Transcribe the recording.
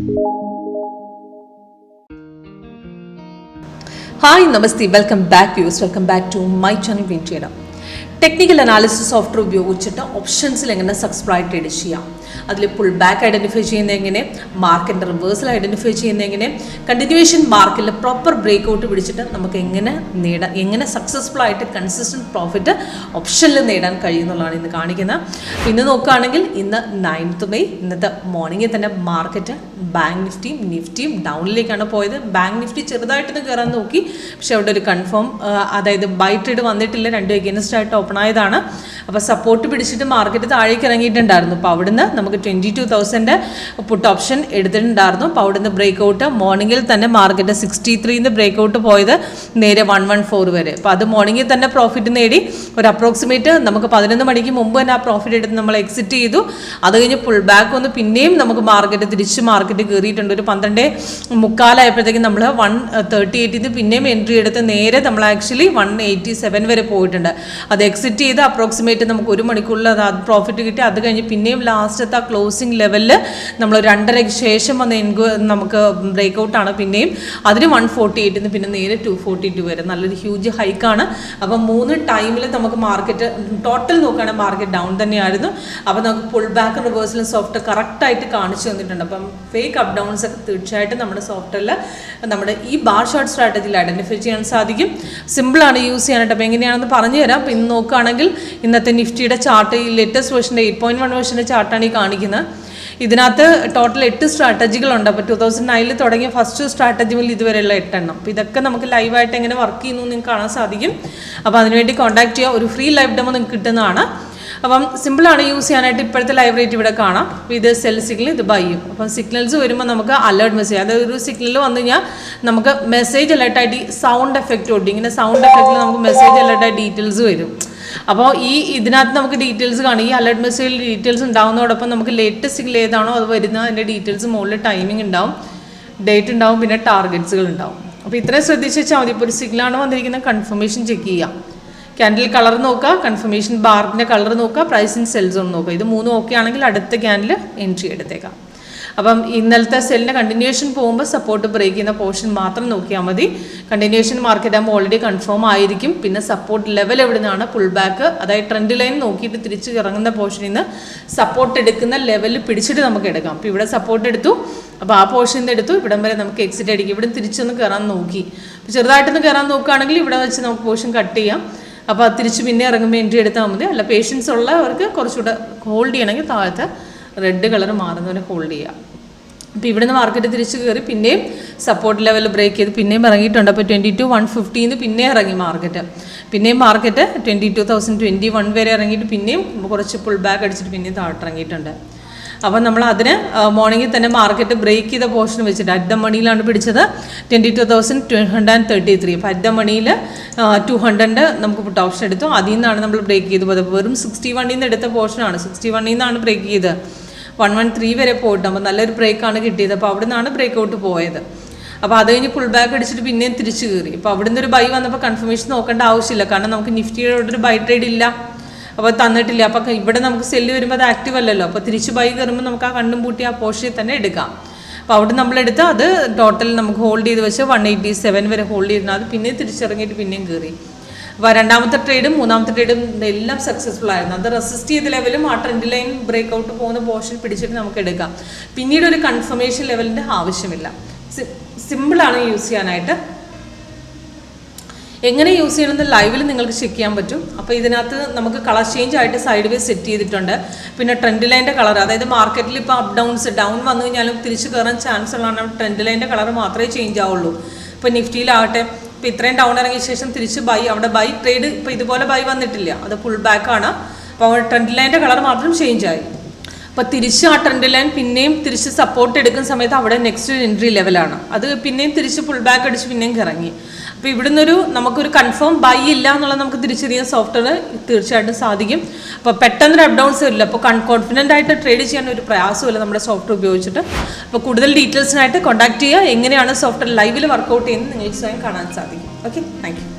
Hi, Namaste. Welcome back viewers. Welcome back to my channel Vintrader. Technical analysis software ഉപയോഗിച്ചിട്ട് ഓപ്ഷൻസിൽ എങ്ങനെ successful trade ചെയ്യാം, അതിൽ pull back identify ചെയ്യുന്നത് എങ്ങനെ, മാർക്കറ്റിൻ്റെ റിവേഴ്സൽ ഐഡൻറ്റിഫൈ ചെയ്യുന്നത് എങ്ങനെ, കണ്ടിന്യൂവേഷൻ മാർക്കറ്റിൽ പ്രോപ്പർ ബ്രേക്ക് ഔട്ട് പിടിച്ചിട്ട് നമുക്ക് എങ്ങനെ സക്സസ്ഫുൾ ആയിട്ട് കൺസിസ്റ്റൻറ്റ് പ്രോഫിറ്റ് ഓപ്ഷനിൽ നേടാൻ കഴിയുമെന്നുള്ളതാണ് ഇന്ന് കാണിക്കുന്നത്. ഇന്ന് നോക്കുകയാണെങ്കിൽ ഇന്ന് 9th May ഇന്നത്തെ മോർണിംഗിൽ തന്നെ മാർക്കറ്റ് ബാങ്ക് നിഫ്റ്റിയും ഡൗണിലേക്കാണ് പോയത്. ബാങ്ക് നിഫ്റ്റി ചെറുതായിട്ടൊന്ന് കയറാൻ നോക്കി, പക്ഷെ അവിടെ ഒരു കൺഫേം അതായത് ബൈ ട്രേഡ് വന്നിട്ടില്ല, രണ്ടും എഗൈൻസ്റ്റ് ആയിട്ട് ഓപ്പൺ ആയതാണ്. അപ്പോൾ സപ്പോർട്ട് പിടിച്ചിട്ട് മാർക്കറ്റ് താഴേക്ക് ഇറങ്ങിയിട്ടുണ്ടായിരുന്നു. അപ്പോൾ അവിടുന്ന് നമുക്ക് 22,000 പുട്ട് ഓപ്ഷൻ എടുത്തിട്ടുണ്ടായിരുന്നു. അപ്പോൾ അവിടുന്ന് ബ്രേക്ക് ഔട്ട് മോർണിംഗിൽ തന്നെ മാർക്കറ്റ് 63 ബ്രേക്ക് ഔട്ട് പോയത് നേരെ 114 വരെ. അപ്പോൾ അത് മോർണിംഗിൽ തന്നെ പ്രോഫിറ്റ് നേടി. ഒരു അപ്രോക്സിമേറ്റ് നമുക്ക് 11 മണിക്ക് മുമ്പ് തന്നെ ആ പ്രോഫിറ്റ് എടുത്ത് നമ്മൾ എക്സിറ്റ് ചെയ്തു. അത് കഴിഞ്ഞ് പുൾ ബാക്ക് വന്ന് പിന്നെയും നമുക്ക് തിരിച്ച് മാർക്കറ്റ് കയറിയിട്ടുണ്ട്. ഒരു 12:45 നമ്മൾ 138 പിന്നെയും എൻട്രി എടുത്ത് നേരെ നമ്മൾ ആക്ച്വലി 187 വരെ പോയിട്ടുണ്ട്. അത് എക്സിറ്റ് ചെയ്ത് അപ്രോക്സിമേറ്റ് നമുക്ക് 1 മണിക്കൂറിൽ അത് പ്രോഫിറ്റ് കിട്ടി. അത് കഴിഞ്ഞ് പിന്നെയും ലാസ്റ്റത്തെ ആ ക്ലോസിംഗ് ലെവലിൽ നമ്മൾ 2:30 ശേഷം വന്ന് നമുക്ക് ബ്രേക്ക് ഔട്ടാണ്. പിന്നെയും അതിന് 148 പിന്നെ നേരെ 242 വരെ നല്ലൊരു ഹ്യൂജ് ഹൈക്കാണ്. അപ്പം 3 ടൈമിൽ നമുക്ക് മാർക്കറ്റ് ടോട്ടൽ നോക്കുകയാണെങ്കിൽ മാർക്കറ്റ് ഡൗൺ തന്നെയായിരുന്നു. അപ്പോൾ നമുക്ക് പുൾ ബാക്ക് റിവേഴ്സലും സോഫ്റ്റ് കറക്റ്റായിട്ട് കാണിച്ചു തന്നിട്ടുണ്ട്. അപ്പം ഫേക്ക് അപ്പ് ഡൗൺസ് ഒക്കെ തീർച്ചയായിട്ടും നമ്മുടെ സോഫ്റ്റ്വെയറിൽ നമ്മുടെ ഈ ബാർ ഷോർട്ട് സ്ട്രാറ്റജിയിൽ ഐഡൻറ്റിഫൈ ചെയ്യാൻ സാധിക്കും. സിമ്പിളാണ് യൂസ് ചെയ്യാനായിട്ട്. അപ്പോൾ എങ്ങനെയാണെന്ന് പറഞ്ഞു തരാം. ഇന്ന് നോക്കുകയാണെങ്കിൽ ഇന്നത്തെ നിഫ്റ്റിയുടെ ചാർട്ട് ഈ ലേറ്റസ്റ്റ് വേർഷൻ്റെ 8.1 വേർഷൻ്റെ ചാർട്ടാണ് ഈ കാണിക്കുന്നത്. ഇതിനകത്ത് ടോട്ടൽ 8 സ്ട്രാറ്റജികളുണ്ട്. അപ്പോൾ 2009 തുടങ്ങിയ ഫസ്റ്റ് സ്ട്രാറ്റജി മുതൽ ഇതുവരെയുള്ള 8 എണ്ണം. അപ്പോൾ ഇതൊക്കെ നമുക്ക് ലൈവായിട്ട് എങ്ങനെ വർക്ക് ചെയ്യുന്നു നിങ്ങൾക്ക് കാണാൻ സാധിക്കും. അപ്പോൾ അതിനുവേണ്ടി കോൺടാക്ട് ചെയ്യുക. ഒരു ഫ്രീ ലൈവ് ഡെമോ നിങ്ങൾക്ക് കിട്ടുന്നതാണ്. അപ്പം സിമ്പിളാണ് യൂസ് ചെയ്യാനായിട്ട്. ഇപ്പോഴത്തെ ലൈവ് റേറ്റ് ഇവിടെ കാണാം. അപ്പോൾ ഇത് സെൽ സിഗ്നൽ, ഇത് ബൈയും. അപ്പം സിഗ്നൽസ് വരുമ്പോൾ നമുക്ക് അലേർട്ട് മെസ്സേജ്, അതായത് ഒരു സിഗ്നൽ വന്നു കഴിഞ്ഞാൽ നമുക്ക് മെസ്സേജ് അലേർട്ടായിട്ട് ഈ സൗണ്ട് എഫക്റ്റ് ഉണ്ട്. ഇങ്ങനെ സൗണ്ട് എഫക്റ്റിൽ നമുക്ക് മെസ്സേജ് അലേർട്ടായിട്ട് ഡീറ്റെയിൽസ് വരും. അപ്പോൾ ഇതിനകത്ത് നമുക്ക് ഡീറ്റെയിൽസ് കാണും. ഈ അലേർട്ട് മെസ്സേജിൽ ഡീറ്റെയിൽസ് ഉണ്ടാകുന്നതോടൊപ്പം നമുക്ക് ലേറ്റസ്റ്റ് സിഗ്നൽ ഏതാണോ അത് വരുന്ന അതിൻ്റെ ഡീറ്റെയിൽസ് മുകളിൽ ടൈമിംഗ് ഉണ്ടാവും, ഡേറ്റ് ഉണ്ടാവും, പിന്നെ ടാർഗറ്റ്സുകൾ ഉണ്ടാവും. അപ്പോൾ ഇത്രയും ശ്രദ്ധിച്ച് വെച്ചാൽ മതി. ഇപ്പോൾ ഒരു സിഗ്നലാണ് വന്നിരിക്കുന്നത്, കൺഫർമേഷൻ ചെക്ക് ചെയ്യാം. ക്യാൻഡിൽ കളർ നോക്കുക, കൺഫർമേഷൻ ബാറിൻ്റെ കളർ നോക്കുക, പ്രൈസ് ഇൻ സെൽ സോൺ നോക്കുക. ഇത് 3 ഓക്കെ ആണെങ്കിൽ അടുത്ത ക്യാൻഡിൽ എൻട്രി എടുത്തേക്കാം. അപ്പം ഇന്നലത്തെ സെല്ലിൻ്റെ കണ്ടിന്യൂവേഷൻ പോകുമ്പോൾ സപ്പോർട്ട് ബ്രേക്ക് ചെയ്യുന്ന പോർഷൻ മാത്രം നോക്കിയാൽ മതി. കണ്ടിന്യൂവേഷൻ മാർക്കറ്റ് ആകുമ്പോൾ ഓൾറെഡി കൺഫേം ആയിരിക്കും. പിന്നെ സപ്പോർട്ട് ലെവൽ എവിടെ നിന്നാണ് പുൾ ബാക്ക്, അതായത് ട്രെൻഡ് ലൈൻ നോക്കിയിട്ട് തിരിച്ച് ഇറങ്ങുന്ന പോർഷനിൽ നിന്ന് സപ്പോർട്ട് എടുക്കുന്ന ലെവലിൽ പിടിച്ചിട്ട് നമുക്ക് എടുക്കാം. അപ്പോൾ ഇവിടെ സപ്പോർട്ട് എടുത്തു, അപ്പോൾ ആ പോർഷനിൽ നിന്ന് എടുത്തു, ഇവിടം വരെ നമുക്ക് എക്സിറ്റ് അടിക്കും. ഇവിടെ തിരിച്ചൊന്ന് കയറാൻ നോക്കി, അപ്പോൾ ചെറുതായിട്ടൊന്ന് കയറാൻ നോക്കുകയാണെങ്കിൽ ഇവിടെ വെച്ച് നമുക്ക് പോർഷൻ കട്ട് ചെയ്യാം. അപ്പോൾ അത് തിരിച്ച് പിന്നെ ഇറങ്ങുമ്പോൾ എൻട്രി എടുത്താൽ മതി. അല്ല പേഷ്യൻസ് ഉള്ളവർക്ക് കുറച്ചുകൂടെ ഹോൾഡ് ചെയ്യണമെങ്കിൽ താഴത്തെ റെഡ് കളർ മാറുന്നവരെ ഹോൾഡ് ചെയ്യാം. അപ്പോൾ ഇവിടെ നിന്ന് മാർക്കറ്റ് തിരിച്ച് കയറി പിന്നെയും സപ്പോർട്ട് ലെവൽ ബ്രേക്ക് ചെയ്ത് പിന്നെയും ഇറങ്ങിയിട്ടുണ്ട്. അപ്പോൾ 22,150 പിന്നെ ഇറങ്ങി മാർക്കറ്റ്. പിന്നെയും മാർക്കറ്റ് 22,021 വരെ ഇറങ്ങിയിട്ട് പിന്നെയും കുറച്ച് പുൾ ബാക്ക് അടിച്ചിട്ട് പിന്നെയും താഴ്ത്തിറങ്ങിയിട്ടുണ്ട്. അപ്പോൾ നമ്മൾ അതിന് മോർണിംഗിൽ തന്നെ മാർക്കറ്റ് ബ്രേക്ക് ചെയ്ത പോർഷൻ വെച്ചിട്ട് അറ്റ് ദ മണിയിലാണ് പിടിച്ചത് 22,233. അപ്പോൾ അറ്റ് ദ മണിയിൽ 200 നമുക്ക് പുട്ട് ഓപ്ഷൻ എടുത്തു. അതിൽ നിന്നാണ് നമ്മൾ ബ്രേക്ക് ചെയ്ത് പോയത്. വെറും 61 നിന്ന് എടുത്ത പോർഷനാണ്. 61 നിന്നാണ് ബ്രേക്ക് ചെയ്ത് 113 വരെ പോയിട്ട്. അപ്പോൾ നല്ലൊരു ബ്രേക്കാണ് കിട്ടിയത്. അപ്പോൾ അവിടെ നിന്നാണ് ബ്രേക്ക് ഔട്ട് പോയത്. അപ്പോൾ അത് കഴിഞ്ഞ് പുൾ ബാക്ക് അടിച്ചിട്ട് പിന്നെയും തിരിച്ച് കയറി. അപ്പോൾ അവിടെ നിന്നൊരു ബൈ വന്നപ്പോൾ കൺഫർമേഷൻ നോക്കേണ്ട ആവശ്യമില്ല, കാരണം നമുക്ക് നിഫ്റ്റിയുടെ ഒരു ബൈ ട്രേഡ് ഇല്ല, അപ്പോൾ തന്നിട്ടില്ല. അപ്പോൾ ഇവിടെ നമുക്ക് സെല്ല് വരുമ്പോൾ അത് ആക്റ്റീവ് അല്ലല്ലോ. അപ്പോൾ തിരിച്ച് ബൈ കയറുമ്പോൾ നമുക്ക് ആ കണ്ണും പൂട്ടി ആ പോർഷനിൽ തന്നെ എടുക്കാം. അപ്പോൾ അവിടെ നമ്മളെടുത്ത് അത് ടോട്ടൽ നമുക്ക് ഹോൾഡ് ചെയ്ത് വെച്ച് 187 വരെ ഹോൾഡ് ചെയ്തിരുന്നത്. അത് പിന്നെയും തിരിച്ചിറങ്ങിയിട്ട് പിന്നെയും കയറി. അപ്പോൾ രണ്ടാമത്തെ ട്രേഡും മൂന്നാമത്തെ ട്രേഡും എല്ലാം സക്സസ്ഫുൾ ആയിരുന്നു. അത് റെസിസ്റ്റ് ചെയ്ത ലെവലും ആ ട്രെൻഡ് ലൈൻ ബ്രേക്ക് ഔട്ട് പോകുന്ന പോർഷൻ പിടിച്ചിട്ട് നമുക്ക് എടുക്കാം. പിന്നീട് ഒരു കൺഫർമേഷൻ ലെവലിൻ്റെ ആവശ്യമില്ല. സിമ്പിളാണ് യൂസ് ചെയ്യാനായിട്ട്. എങ്ങനെ യൂസ് ചെയ്യണമെന്ന് ലൈവിൽ നിങ്ങൾക്ക് ചെക്ക് ചെയ്യാൻ പറ്റും. അപ്പോൾ ഇതിനകത്ത് നമുക്ക് കളർ ചേഞ്ച് ആയിട്ട് സൈഡ് വേ സെറ്റ് ചെയ്തിട്ടുണ്ട്. പിന്നെ ട്രെൻഡ് ലൈൻ്റെ കളർ, അതായത് മാർക്കറ്റിൽ ഇപ്പോൾ അപ്പ് ഡൗൺസ് ഡൗൺ വന്നു കഴിഞ്ഞാലും തിരിച്ച് കയറാൻ ചാൻസ് ഉള്ളതാണ്. ട്രെൻഡ് ലൈൻ്റെ കളർ മാത്രമേ ചേഞ്ച് ആവുള്ളൂ. ഇപ്പോൾ നിഫ്റ്റിയിലാവട്ടെ, ഇപ്പോൾ ഇത്രയും ഡൗൺ ഇറങ്ങിയ ശേഷം തിരിച്ച് ബൈ, അവിടെ ബൈ ട്രേഡ് ഇപ്പോൾ ഇതുപോലെ ബൈ വന്നിട്ടില്ല, അത് പുൾ ബാക്കാണ്. അപ്പോൾ ട്രെൻഡ് ലൈൻ്റെ കളർ മാത്രം ചേഞ്ച് ആയി. അപ്പോൾ തിരിച്ച് ആ ട്രെൻഡ് ലൈൻ പിന്നെയും തിരിച്ച് സപ്പോർട്ട് എടുക്കുന്ന സമയത്ത് അവിടെ നെക്സ്റ്റ് എൻട്രി ലെവലാണ്. അത് പിന്നെയും തിരിച്ച് പുൾ ബാക്ക് അടിച്ച് പിന്നെയും ഇറങ്ങി. അപ്പോൾ ഇവിടുന്നൊരു നമുക്കൊരു കൺഫേം ബൈ ഇല്ല എന്നുള്ളത് നമുക്ക് തിരിച്ചറിയാൻ സോഫ്റ്റ്വെയർ തീർച്ചയായിട്ടും സാധിക്കും. അപ്പോൾ പെട്ടെന്നൊരു അപ്പ് ഡൗൺസ് വരില്ല. അപ്പോൾ കോൺഫിഡൻ്റ് ആയിട്ട് ട്രേഡ് ചെയ്യാൻ ഒരു പ്രയാസമില്ല നമ്മുടെ സോഫ്റ്റ്വെയർ ഉപയോഗിച്ചിട്ട്. അപ്പോൾ കൂടുതൽ ഡീറ്റെയിൽസിനായിട്ട് കോൺടാക്ട് ചെയ്യുക. എങ്ങനെയാണ് സോഫ്റ്റ്വെയർ ലൈവിൽ വർക്കൗട്ട് ചെയ്യുന്നത് നിങ്ങൾക്ക് സ്വയം കാണാൻ സാധിക്കും. Okay, thank you.